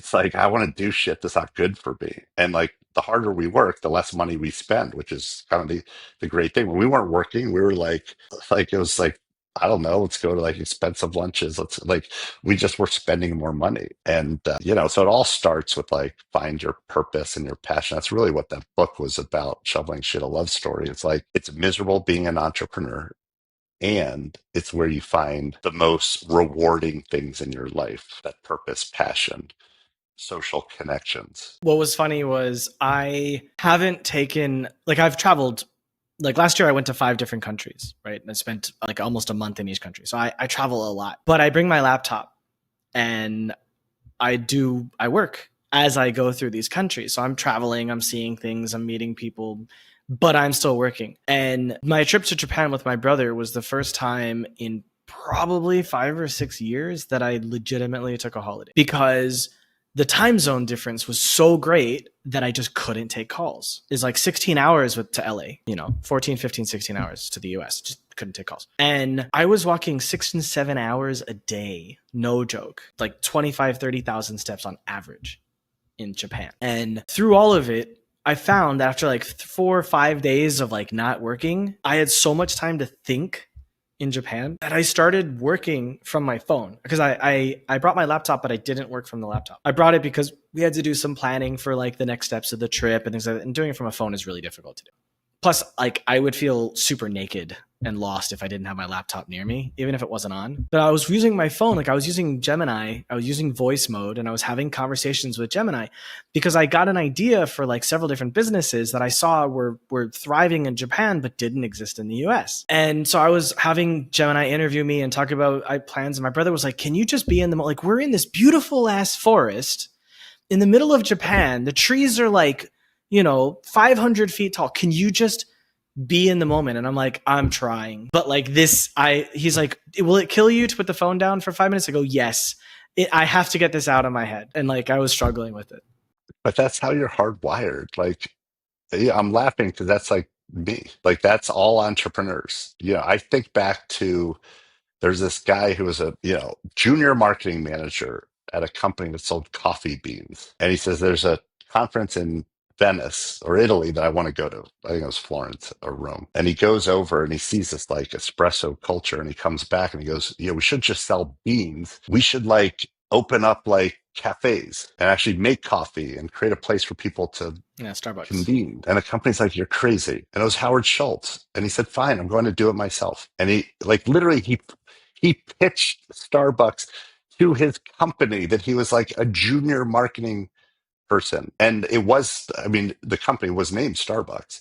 it's like, I want to do shit that's not good for me. And like the harder we work, the less money we spend, which is kind of the great thing. When we weren't working, we were like, it was like, I don't know, let's go to like expensive lunches. Let's like, we just were spending more money. And, so it all starts with like, find your purpose and your passion. That's really what that book was about, Shoveling Shit, a Love Story. It's like, it's miserable being an entrepreneur, and it's where you find the most rewarding things in your life, that purpose, passion, social connections. What was funny was I haven't taken, like, I've traveled, like last year I went to 5 different countries, right? And I spent like almost a month in each country. So I travel a lot, but I bring my laptop and I work as I go through these countries. So I'm traveling, I'm seeing things, I'm meeting people, but I'm still working. And my trip to Japan with my brother was the first time in probably 5 or 6 years that I legitimately took a holiday, because the time zone difference was so great that I just couldn't take calls. It's like 16 hours to LA, 14, 15, 16 hours to the US. Just couldn't take calls. And I was walking 6 and 7 hours a day, no joke, like 25, 30,000 steps on average in Japan. And through all of it, I found that after like 4 or 5 days of like not working, I had so much time to think in Japan that I started working from my phone, because I brought my laptop, but I didn't work from the laptop. I brought it because we had to do some planning for like the next steps of the trip and things like that. And doing it from a phone is really difficult to do. Plus, like, I would feel super naked and lost if I didn't have my laptop near me, even if it wasn't on. But I was using my phone, like I was using Gemini, I was using voice mode, and I was having conversations with Gemini because I got an idea for like several different businesses that I saw were thriving in Japan but didn't exist in the US. And so I was having Gemini interview me and talk about plans. And my brother was like, "Can you just be in the like, we're in this beautiful ass forest in the middle of Japan. The trees are like, 500 feet tall. Can you just be in the moment?" And I'm like, "I'm trying." But like he's like, "Will it kill you to put the phone down for 5 minutes?" I go, "Yes, I have to get this out of my head." And like, I was struggling with it. But that's how you're hardwired. Like, yeah, I'm laughing because that's like me. Like, that's all entrepreneurs. I think back to, there's this guy who was a, junior marketing manager at a company that sold coffee beans. And he says, there's a conference in Venice or Italy that I want to go to. I think it was Florence or Rome. And he goes over and he sees this like espresso culture, and he comes back and he goes, we should just sell beans. We should like open up like cafes and actually make coffee and create a place for people to Yeah, Starbucks. convened. And the company's like, "You're crazy." And it was Howard Schultz. And he said, "Fine, I'm going to do it myself." And he like literally he pitched Starbucks to his company that he was like a junior marketing person. And it was, I mean, the company was named Starbucks.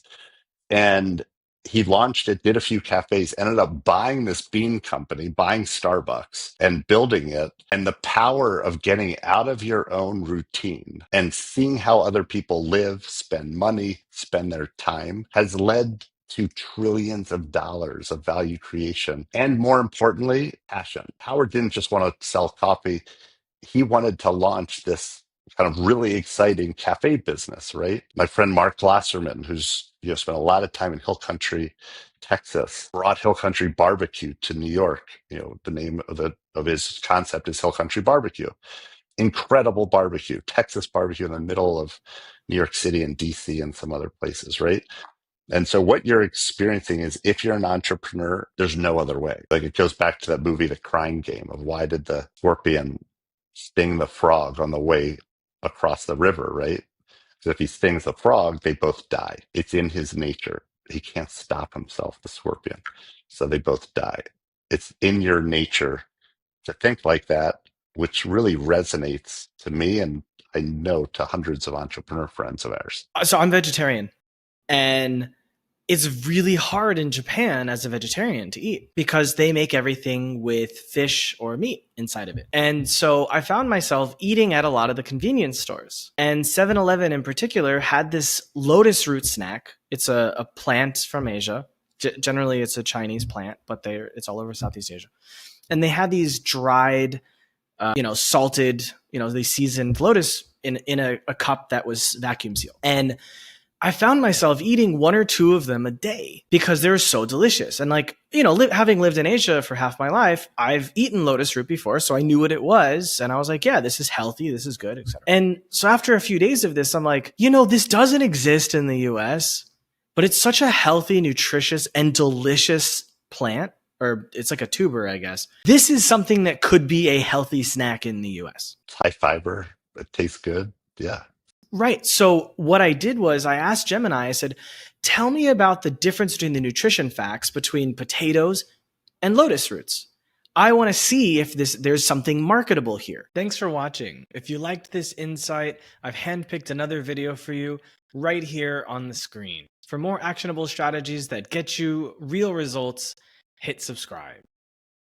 And he launched it, did a few cafes, ended up buying this bean company, buying Starbucks and building it. And the power of getting out of your own routine and seeing how other people live, spend money, spend their time has led to trillions of dollars of value creation. And more importantly, passion. Howard didn't just want to sell coffee. He wanted to launch this kind of really exciting cafe business, right? My friend Mark Glasserman, who's spent a lot of time in Hill Country, Texas, brought Hill Country Barbecue to New York. The name of his concept is Hill Country Barbecue. Incredible barbecue, Texas barbecue in the middle of New York City and DC and some other places, right? And so what you're experiencing is, if you're an entrepreneur, there's no other way. Like, it goes back to that movie, The Crying Game, of why did the scorpion sting the frog on the way across the river, right? Because if he stings the frog, they both die. It's in his nature. He can't stop himself, the scorpion. So they both die. It's in your nature to think like that, which really resonates to me, and I know to hundreds of entrepreneur friends of ours. So I'm vegetarian, and it's really hard in Japan as a vegetarian to eat because they make everything with fish or meat inside of it. And so I found myself eating at a lot of the convenience stores. And 7-Eleven in particular had this lotus root snack. It's a plant from Asia. Generally, it's a Chinese plant, but it's all over Southeast Asia. And they had these dried, salted, they seasoned lotus in a cup that was vacuum sealed. And I found myself eating 1 or 2 of them a day because they're so delicious. And like, having lived in Asia for half my life, I've eaten lotus root before, so I knew what it was. And I was like, yeah, this is healthy, this is good, etc. And so after a few days of this, I'm like, this doesn't exist in the US, but it's such a healthy, nutritious, and delicious plant. Or it's like a tuber, I guess. This is something that could be a healthy snack in the US. It's high fiber. It tastes good. Yeah. Right. So what I did was I asked Gemini, I said, tell me about the difference between the nutrition facts between potatoes and lotus roots. I want to see if there's something marketable here. Thanks for watching. If you liked this insight, I've handpicked another video for you right here on the screen. For more actionable strategies that get you real results, hit subscribe.